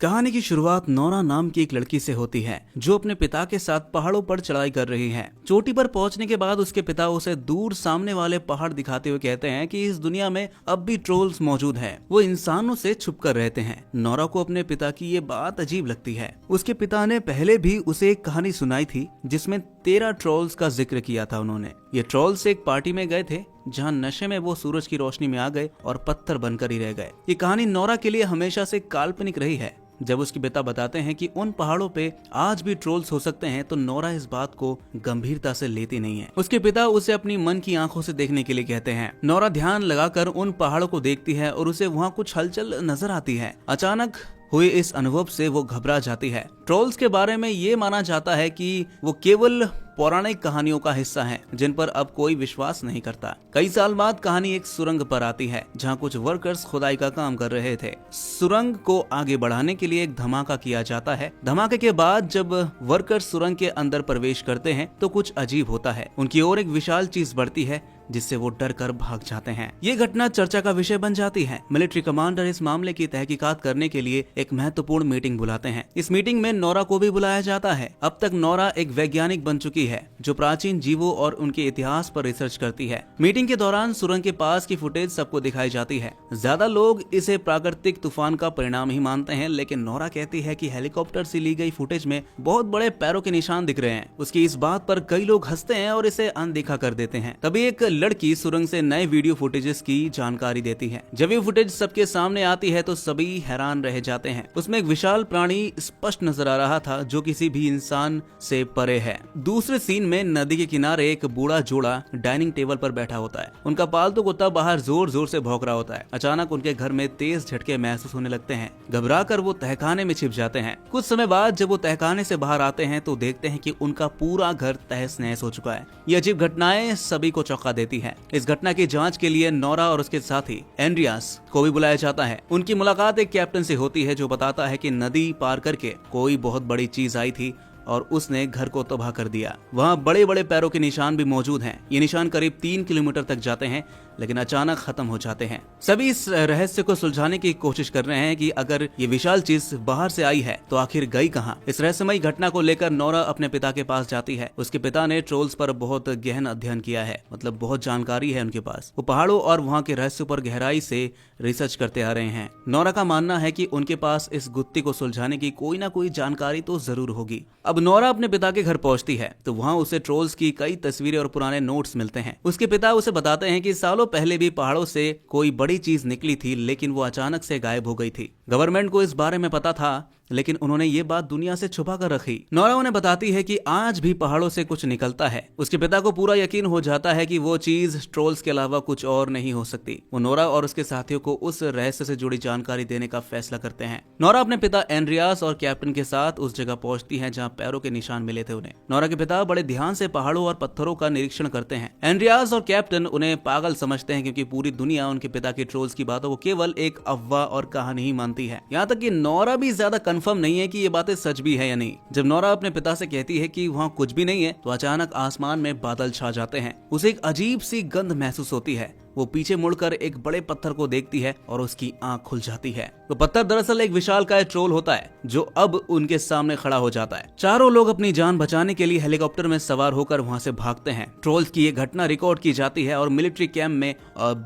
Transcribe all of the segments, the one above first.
कहानी की शुरुआत नोरा नाम की एक लड़की से होती है जो अपने पिता के साथ पहाड़ों पर चढ़ाई कर रही है। चोटी पर पहुंचने के बाद उसके पिता उसे दूर सामने वाले पहाड़ दिखाते हुए कहते हैं कि इस दुनिया में अब भी ट्रोल्स मौजूद हैं। वो इंसानों से छुपकर रहते हैं। नोरा को अपने पिता की ये बात अजीब लगती है। उसके पिता ने पहले भी उसे एक कहानी सुनाई थी जिसमें 13 ट्रोल्स का जिक्र किया था उन्होंने। ये ट्रोल्स एक पार्टी में गए थे जहां नशे में वो सूरज की रोशनी में आ गए और पत्थर बनकर ही रह गए। ये कहानी नोरा के लिए हमेशा से काल्पनिक रही है। जब उसके पिता बताते हैं कि उन पहाड़ों पे आज भी ट्रोल्स हो सकते हैं तो नोरा इस बात को गंभीरता से लेती नहीं है। उसके पिता उसे अपनी मन की आंखों से देखने के लिए कहते हैं। नोरा ध्यान लगाकर उन पहाड़ों को देखती है और उसे वहाँ कुछ हलचल नजर आती है। अचानक हुए इस अनुभव से वो घबरा जाती है। ट्रोल्स के बारे में ये माना जाता है कि वो केवल पौराणिक कहानियों का हिस्सा हैं, जिन पर अब कोई विश्वास नहीं करता। कई साल बाद कहानी एक सुरंग पर आती है जहां कुछ वर्कर्स खुदाई का काम कर रहे थे। सुरंग को आगे बढ़ाने के लिए एक धमाका किया जाता है। धमाके के बाद जब वर्कर्स सुरंग के अंदर प्रवेश करते हैं तो कुछ अजीब होता है। उनकी ओर एक विशाल चीज बढ़ती है जिससे वो डर कर भाग जाते हैं। ये घटना चर्चा का विषय बन जाती है। मिलिट्री कमांडर इस मामले की तहकीकात करने के लिए एक महत्वपूर्ण मीटिंग बुलाते हैं। इस मीटिंग में नोरा को भी बुलाया जाता है। अब तक नोरा एक वैज्ञानिक बन चुकी है जो प्राचीन जीवों और उनके इतिहास पर रिसर्च करती है। मीटिंग के दौरान सुरंग के पास की फुटेज सबको दिखाई जाती है। ज्यादा लोग इसे प्राकृतिक तूफान का परिणाम ही मानते हैं, लेकिन नोरा कहती है कि हेलीकॉप्टर से ली गई फुटेज में बहुत बड़े पैरों के निशान दिख रहे हैं। उसकी इस बात पर कई लोग हंसते हैं और इसे अनदेखा कर देते हैं। तभी एक लड़की सुरंग से नए वीडियो फुटेजेस की जानकारी देती है। जब ये फुटेज सबके सामने आती है तो सभी हैरान रह जाते हैं। उसमें एक विशाल प्राणी स्पष्ट नजर आ रहा था जो किसी भी इंसान से परे है। दूसरे सीन में नदी के किनारे एक बूढ़ा जोड़ा डाइनिंग टेबल पर बैठा होता है। उनका पालतू कुत्ता बाहर जोर जोर से भौंक रहा होता है। अचानक उनके घर में तेज झटके महसूस होने लगते हैं। घबराकर वो तहखाने में छिप जाते हैं। कुछ समय बाद जब वो तहखाने से बाहर आते हैं तो देखते हैं कि उनका पूरा घर तहस नहस हो चुका है। ये अजीब घटनाएं सभी को चौंका देती है। इस घटना की जांच के लिए नोरा और उसके साथी एंड्रियास को भी बुलाया जाता है। उनकी मुलाकात एक कैप्टन से होती है जो बताता है कि नदी पार करके कोई बहुत बड़ी चीज आई थी और उसने घर को तबाह कर दिया। वहाँ बड़े बड़े पैरों के निशान भी मौजूद हैं। ये निशान करीब 3 किलोमीटर तक जाते हैं लेकिन अचानक खत्म हो जाते हैं। सभी इस रहस्य को सुलझाने की कोशिश कर रहे हैं कि अगर ये विशाल चीज बाहर से आई है तो आखिर गई कहाँ। इस रहस्यमयी घटना को लेकर नोरा अपने पिता के पास जाती है। उसके पिता ने ट्रोल्स पर बहुत गहन अध्ययन किया है, मतलब बहुत जानकारी है उनके पास। वो पहाड़ों और वहाँ के रहस्य पर गहराई से रिसर्च करते आ रहे हैं। नोरा का मानना है कि उनके पास इस गुत्थी को सुलझाने की कोई ना कोई जानकारी तो जरूर होगी। अब नोरा अपने पिता के घर पहुंचती है तो वहाँ उसे ट्रोल्स की कई तस्वीरें और पुराने नोट्स मिलते हैं। उसके पिता उसे बताते हैं कि सालों पहले भी पहाड़ों से कोई बड़ी चीज निकली थी लेकिन वो अचानक से गायब हो गई थी। गवर्नमेंट को इस बारे में पता था लेकिन उन्होंने ये बात दुनिया से छुपा कर रखी। नोरा उन्हें बताती है कि आज भी पहाड़ों से कुछ निकलता है। उसके पिता को पूरा यकीन हो जाता है कि वो चीज ट्रोल्स के अलावा कुछ और नहीं हो सकती। वो नोरा और उसके साथियों को उस रहस्य से जुड़ी जानकारी देने का फैसला करते हैं। नोरा अपने पिता एंड्रियास और कैप्टन के साथ उस जगह पहुंचती है जहां पैरों के निशान मिले थे उन्हें। नोरा के पिता बड़े ध्यान से पहाड़ों और पत्थरों का निरीक्षण करते हैं। एंड्रियास और कैप्टन उन्हें पागल समझते हैं क्योंकि पूरी दुनिया उनके पिता की ट्रोल्स की बातों को केवल एक अफवाह और कहानी ही मानती है। यहाँ तक कि नोरा भी ज्यादा कंफर्म नहीं है कि ये बातें सच भी है या नहीं। जब नोरा अपने पिता से कहती है कि वहाँ कुछ भी नहीं है तो अचानक आसमान में बादल छा जाते हैं। उसे एक अजीब सी गंध महसूस होती है। वो पीछे मुड़कर एक बड़े पत्थर को देखती है और उसकी आंख खुल जाती है। तो पत्थर दरअसल एक विशालकाय ट्रोल होता है जो अब उनके सामने खड़ा हो जाता है। चारों लोग अपनी जान बचाने के लिए हेलीकॉप्टर में सवार होकर वहां से भागते हैं। ट्रोल्स की ये घटना रिकॉर्ड की जाती है और मिलिट्री कैंप में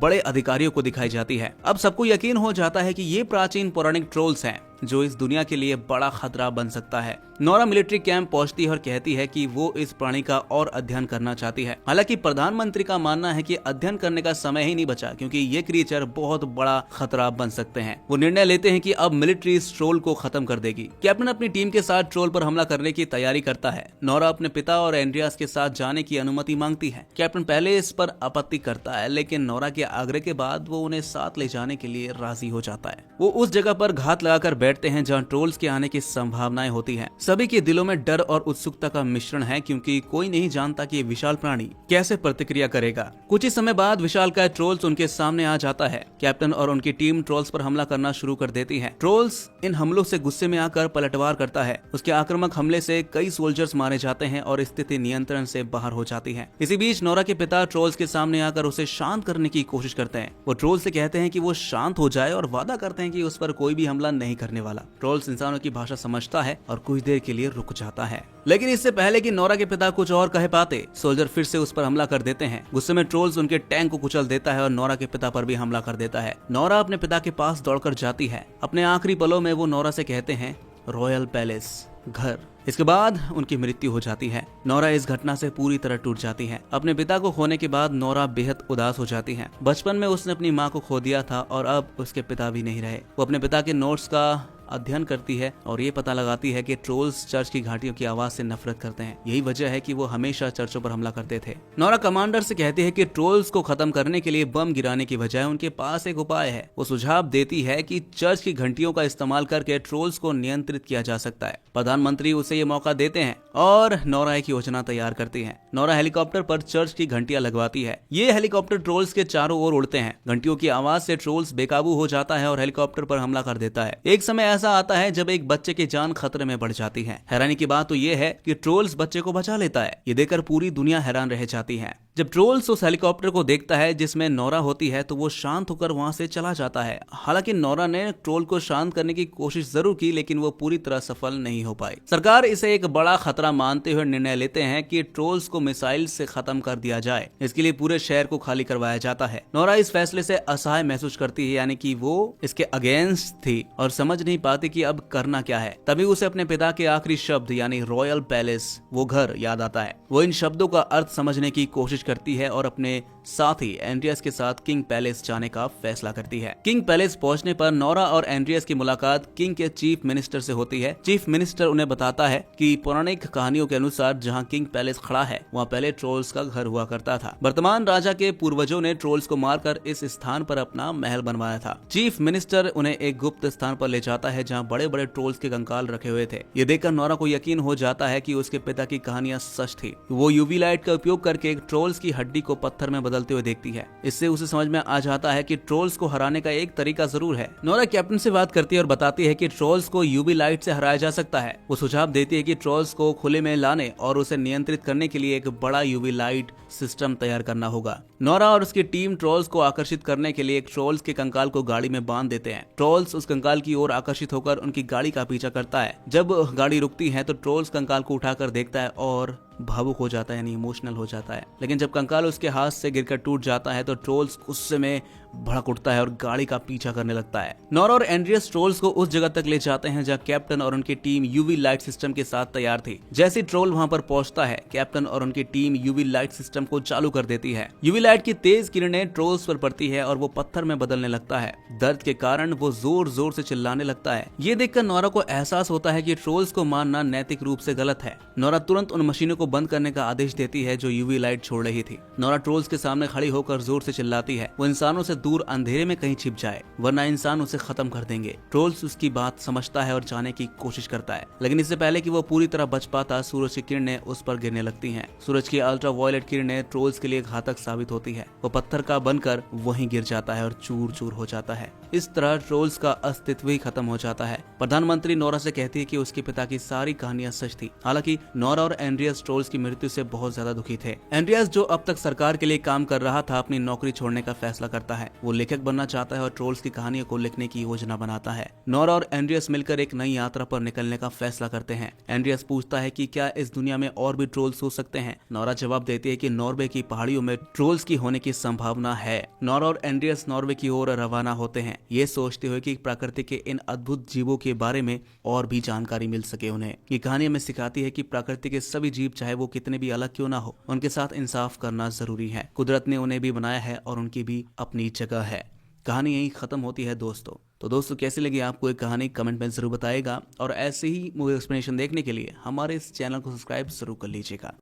बड़े अधिकारियों को दिखाई जाती है। अब सबको यकीन हो जाता है कि ये प्राचीन पौराणिक ट्रोल्स हैं जो इस दुनिया के लिए बड़ा खतरा बन सकता है। नोरा मिलिट्री कैंप पहुंचती है और कहती है कि वो इस प्राणी का और अध्ययन करना चाहती है। हालांकि प्रधानमंत्री का मानना है कि अध्ययन करने का समय ही नहीं बचा क्योंकि ये क्रिएचर बहुत बड़ा खतरा बन सकते हैं। वो निर्णय लेते हैं कि अब मिलिट्री इस ट्रोल को खत्म कर देगी। कैप्टन अपनी टीम के साथ ट्रोल पर हमला करने की तैयारी करता है। नोरा अपने पिता और एंड्रियास के साथ जाने की अनुमति मांगती है। कैप्टन पहले इस पर आपत्ति करता है लेकिन नोरा के आग्रह के बाद वो उन्हें साथ ले जाने के लिए राजी हो जाता है। वो उस जगह पर घात लगाकर बैठते हैं जहाँ ट्रोल्स के आने की संभावनाएं होती हैं। सभी के दिलों में डर और उत्सुकता का मिश्रण है क्योंकि कोई नहीं जानता कि ये विशाल प्राणी कैसे प्रतिक्रिया करेगा। कुछ ही समय बाद विशालकाय ट्रोल्स उनके सामने आ जाता है। कैप्टन और उनकी टीम ट्रोल्स पर हमला करना शुरू कर देती है। ट्रोल्स इन हमलों से गुस्से में आकर पलटवार करता है। उसके आक्रामक हमले से कई सोल्जर्स मारे जाते हैं और स्थिति नियंत्रण से बाहर हो जाती है। इसी बीच नोरा के पिता ट्रोल्स के सामने आकर उसे शांत करने की कोशिश करते हैं। वो ट्रोल्स से कहते हैं कि वो शांत हो जाए और वादा करते हैं कि उस पर कोई भी हमला नहीं करने करने वाला। ट्रोल्स इंसानों की भाषा समझता है और कुछ देर के लिए रुक जाता है, लेकिन इससे पहले कि नोरा के पिता कुछ और कह पाते, सोल्जर फिर से उस पर हमला कर देते हैं। गुस्से में ट्रोल्स उनके टैंक को कुचल देता है और नोरा के पिता पर भी हमला कर देता है। नोरा अपने पिता के पास दौड़कर जाती है। अपने आखिरी पलों में वो नोरा से कहते हैं, रॉयल पैलेस, घर। इसके बाद उनकी मृत्यु हो जाती है। नोरा इस घटना से पूरी तरह टूट जाती है। अपने पिता को खोने के बाद नोरा बेहद उदास हो जाती है। बचपन में उसने अपनी माँ को खो दिया था और अब उसके पिता भी नहीं रहे। वो अपने पिता के नोट्स का अध्ययन करती है और ये पता लगाती है कि ट्रोल्स चर्च की घाटियों की आवाज से नफरत करते हैं। यही वजह है कि वो हमेशा चर्चों पर हमला करते थे। नोरा कमांडर से कहती है कि ट्रोल्स को खत्म करने के लिए बम गिराने की बजाय उनके पास एक उपाय है। वो सुझाव देती है कि चर्च की घंटियों का इस्तेमाल करके ट्रोल्स को नियंत्रित किया जा सकता है। प्रधानमंत्री उसे ये मौका देते हैं और नोरा एक योजना तैयार करती है। नोरा हेलीकॉप्टर पर चर्च की घंटियां लगवाती है। ये हेलीकॉप्टर ट्रोल्स के चारों ओर उड़ते हैं। घंटियों की आवाज से ट्रोल्स बेकाबू हो जाता है और हेलीकॉप्टर पर हमला कर देता है। एक समय ऐसा आता है जब एक बच्चे की जान खतरे में बढ़ जाती है। हैरानी की बात तो ये है कि ट्रोल्स बच्चे को बचा लेता है। ये देखकर पूरी दुनिया हैरान रह जाती है। जब ट्रोल्स उस हेलीकॉप्टर को देखता है जिसमें नोरा होती है तो वो शांत होकर वहां से चला जाता है। हालांकि नोरा ने ट्रोल को शांत करने की कोशिश जरूर की, लेकिन वो पूरी तरह सफल नहीं हो पाई। सरकार इसे एक बड़ा खतरा मानते हुए निर्णय लेते हैं कि ट्रोल्स को मिसाइल से खत्म कर दिया जाए। इसके लिए पूरे शहर को खाली करवाया जाता है। नोरा इस फैसले से असहाय महसूस करती है, यानी कि वो इसके अगेंस्ट थी और समझ नहीं पाती कि अब करना क्या है। तभी उसे अपने पिता के आखिरी शब्द यानी रॉयल पैलेस, वो घर याद आता है। वो इन शब्दों का अर्थ समझने की कोशिश करती है और अपने साथी एंड्रियस के साथ किंग पैलेस जाने का फैसला करती है। किंग पैलेस पहुंचने पर नोरा और एंड्रियस की मुलाकात किंग के चीफ मिनिस्टर से होती है। चीफ मिनिस्टर उन्हें बताता है कि पौराणिक कहानियों के अनुसार जहां किंग पैलेस खड़ा है वहां पहले ट्रोल्स का घर हुआ करता था। वर्तमान राजा के पूर्वजों ने ट्रोल्स को मारकर इस स्थान पर अपना महल बनवाया था। चीफ मिनिस्टर उन्हें एक गुप्त स्थान पर ले जाता है जहाँ बड़े बड़े ट्रोल्स के कंकाल रखे हुए थे। ये देखकर नोरा को यकीन हो जाता है कि उसके पिता की कहानियां सच थी। वो यूवी लाइट का उपयोग करके एक ट्रोल्स की हड्डी को पत्थर में बदलते हुए देखती है। इससे उसे समझ में आ जाता है कि ट्रोल्स को हराने का एक तरीका जरूर है। नोरा कैप्टन से बात करती है और बताती है कि ट्रोल्स को यूवी लाइट से हराया जा सकता है। वो सुझाव देती है कि ट्रोल्स को खुले में लाने और उसे नियंत्रित करने के लिए एक बड़ा यूवी लाइट सिस्टम तैयार करना होगा। नोरा और उसकी टीम ट्रोल्स को आकर्षित करने के लिए एक ट्रोल्स के कंकाल को गाड़ी में बांध देते हैं। ट्रोल्स उस कंकाल की ओर आकर्षित होकर उनकी गाड़ी का पीछा करता है। जब गाड़ी रुकती है तो ट्रोल्स कंकाल को उठाकर देखता है और भावुक हो जाता है, यानी इमोशनल हो जाता है। लेकिन जब कंकाल उसके हाथ से गिरकर टूट जाता है तो ट्रोल्स गुस्से में भड़क उठता है और गाड़ी का पीछा करने लगता है। नोरा और एंड्रियस ट्रोल्स को उस जगह तक ले जाते हैं जहां कैप्टन और उनकी टीम यूवी लाइट सिस्टम के साथ तैयार थी। जैसे ट्रोल वहां पर पहुंचता है, कैप्टन और उनकी टीम यूवी लाइट सिस्टम को चालू कर देती है। यूवी लाइट की तेज किरणें ट्रोल्स पर पड़ती है और वो पत्थर में बदलने लगता है। दर्द के कारण वो जोर जोर से चिल्लाने लगता है। ये देखकर नोरा को एहसास होता है कि ट्रोल्स को मारना नैतिक रूप से गलत है। नोरा तुरंत उन मशीनों को बंद करने का आदेश देती है जो यूवी लाइट छोड़ रही थी। नोरा ट्रोल्स के सामने खड़ी होकर जोर से चिल्लाती है वो इंसानों से दूर अंधेरे में कहीं छिप जाए, वरना इंसान उसे खत्म कर देंगे। ट्रोल्स उसकी बात समझता है और जाने की कोशिश करता है, लेकिन इससे पहले कि वो पूरी तरह बच पाता, सूरज की किरणें उस पर गिरने लगती हैं। सूरज की अल्ट्रा वायलेट किरणें ट्रोल्स के लिए घातक साबित होती है। वो पत्थर का बनकर वहीं गिर जाता है और चूर चूर हो जाता है। इस तरह ट्रोल्स का अस्तित्व ही खत्म हो जाता है। प्रधानमंत्री नोरा से कहती है कि उसके पिता की सारी कहानियां सच थी। हालांकि नोरा और एंड्रियस ट्रोल्स की मृत्यु से बहुत ज्यादा दुखी थे। एंड्रियस, जो अब तक सरकार के लिए काम कर रहा था, अपनी नौकरी छोड़ने का फैसला करता है। वो लेखक बनना चाहता है और ट्रोल्स की कहानियों को लिखने की योजना बनाता है। नोरा और एंड्रियस मिलकर एक नई यात्रा पर निकलने का फैसला करते हैं। एंड्रियस पूछता है कि क्या इस दुनिया में और भी ट्रोल्स हो सकते हैं। नोरा जवाब देती है कि नॉर्वे की पहाड़ियों में ट्रोल्स की होने की संभावना है। नोरा और एंड्रियस नॉर्वे की ओर रवाना होते हैं, ये सोचते हुए कि प्रकृति के इन अद्भुत जीवों के बारे में और भी जानकारी मिल सके उन्हें। ये कहानी हमें सिखाती है कि प्रकृति के सभी जीव, चाहे वो कितने भी अलग क्यों ना हो, उनके साथ इंसाफ करना जरूरी है। कुदरत ने उन्हें भी बनाया है और उनकी भी अपनी जगह है। कहानी यही खत्म होती है दोस्तों। तो दोस्तों, कैसी लगी आपको एक कहानी, कमेंट में जरूर बताएगा और ऐसे ही मूवी एक्सप्लेनेशन देखने के लिए हमारे इस चैनल को सब्सक्राइब जरूर कर लीजिएगा।